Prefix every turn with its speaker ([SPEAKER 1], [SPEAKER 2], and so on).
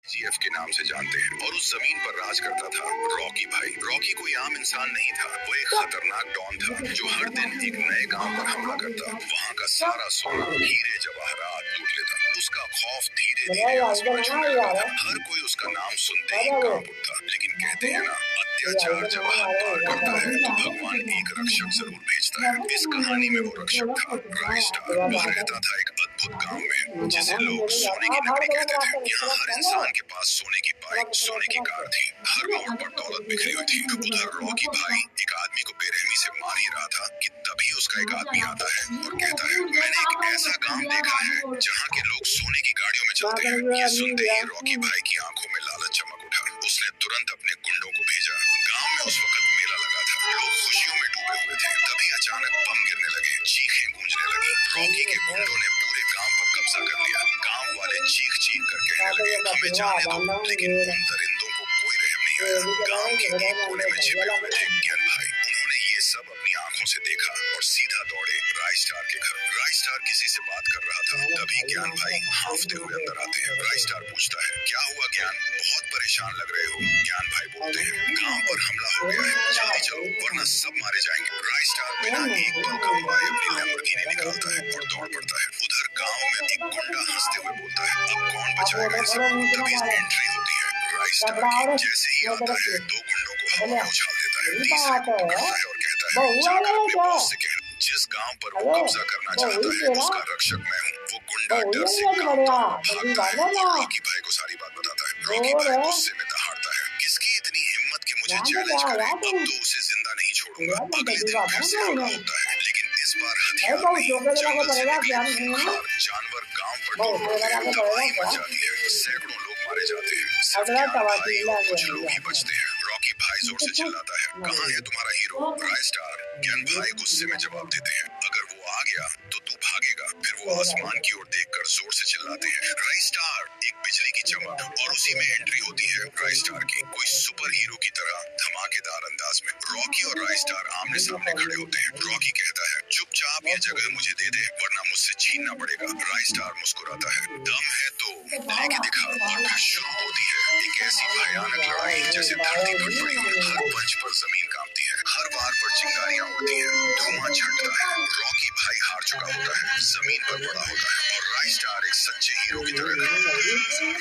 [SPEAKER 1] GF के नाम से जानते हैं और उस जमीन पर राज करता था रॉकी भाई। रॉकी कोई आम इंसान नहीं था, वो एक खतरनाक डॉन था जो हर दिन एक नए गांव पर हमला करता, वहां का सारा सोना, हीरे जवाहरात लूट लेता। उसका खौफ धीरे धीरे आसमान छूने लगा था। हर कोई उसका नाम सुनते ही कांप उठता। लेकिन कहते हैं ना, अत्याचार जब हाथ पार करता है तो भगवान एक रक्षक जरूर भेजता है। इस कहानी में वो रक्षक था राइस्टार। वह रहता था एक अद्भुत गांव में जिसे लोग सोने की नगरी कहते थे। यहाँ हर इंसान के पास सोने की बाइक, सोने की कार थी। हर मोड़ पर दौलत बिखरी हुई थी। उधर रॉकी भाई एक आदमी को बेरहमी से मार ही रहा था कि तभी उसका एक आदमी आता है और कहता है, मैंने एक ऐसा गांव देखा है जहाँ के लोग सोने की गाड़ियों में चलते हैं। ये सुनते ही रॉकी भाई की आंखों में लालच चमक उठा। उसने तुरंत अपने गुंडों को भेजा। गांव में उस वक्त मेला लगा था, लोग खुशियों में डूबे हुए थे। तभी अचानक बम गिरने लगे, चीखें गूंजने लगी। रॉकी के गुंडों ने पूरे गांव पर कब्जा कर लिया। गांव वाले चीख चीख कर कहने लगे, हमें जाने दो। लेकिन उन दरिंदों को कोई रहम नहीं आया। गांव के एक कोने में छिपे हुए थे ज्ञान भाई। उन्होंने ये सब अपनी आंखों से देखा और सीधा दौड़े राइस्टार के घर। राइस्टार किसी से बात कर रहा था, तभी ज्ञान भाई हांफते हुए अंदर आते हैं। राइस्टार पूछता है, क्या हुआ ज्ञान, बहुत परेशान लग रहे हो। ज्ञान भाई बोलते हैं, गांव पर हमला हो गया है, जल्दी चलो वरना सब मारे जाएंगे। राइस्टार बिना एक पल गंवाए अपनी लैम्बोर्गिनी निकालता है और दौड़ पड़ता है। उधर गांव में एक गुंडा हंसते हुए बोलता है, अब कौन बचाएगा इसे। तभी एंट्री होती है राइस्टार की। जैसे ही आता है, दो गुंडों को हवा में उछाल देता है, तीसरे को पकड़ता है और कहता है, जाकर अपने बॉस से कहना, जिस गांव पर वो कब्जा करना चाहता है उसका रक्षक मैं हूँ। वो गुंडा डर से कांपता भागता है और रॉकी भाई को सारी बात बताता है। रॉकी भाई गुस्से में दहाड़ता है, किसकी इतनी हिम्मत कि मुझे चैलेंज करे, अब तो उसे जिंदा नहीं छोड़ूंगा। अगले दिन फिर से हमला होता है, लेकिन इस बार हथियार नहीं, जंगल से निकले खूंखार जानवर गांव पर दौड़ पड़ते हैं। तबाही मच जाती है, सैकड़ों लोग मारे जाते हैं। सिर्फ ज्ञान भाई और कुछ लोग ही बचते हैं। रॉकी भाई जोर से चिल्लाता है, कहाँ है तुम्हारा हीरो राइस्टार। ज्ञान भाई गुस्से में जवाब देते हैं, अगर वो आ गया तो तू भागेगा। फिर वो आसमान की ओर देखकर जोर से चिल्लाते हैं, राइस्टार। एक बिजली की चमक और उसी में एंट्री होती है राइस्टार की, कोई सुपर हीरो की तरह धमाकेदार अंदाज में। रॉकी और राइस्टार आमने सामने खड़े होते हैं। रॉकी कहता है, चुपचाप ये जगह मुझे दे दे वरना मुझसे छीनना पड़ेगा। राइस्टार मुस्कुराता है, दम है तो लेके दिखा। और फिर शुरू होती है एक ऐसी भयानक लड़ाई जैसे धरती फटफड़ी हो। हर पंच पर जमीन कांपती है, हर वार पर चिंगारियां उड़ती हैं, धुआं छटता है। रॉकी भाई हार चुका होता है, जमीन पर पड़ा होता है और राइस्टार एक सच्चे हीरो की तरह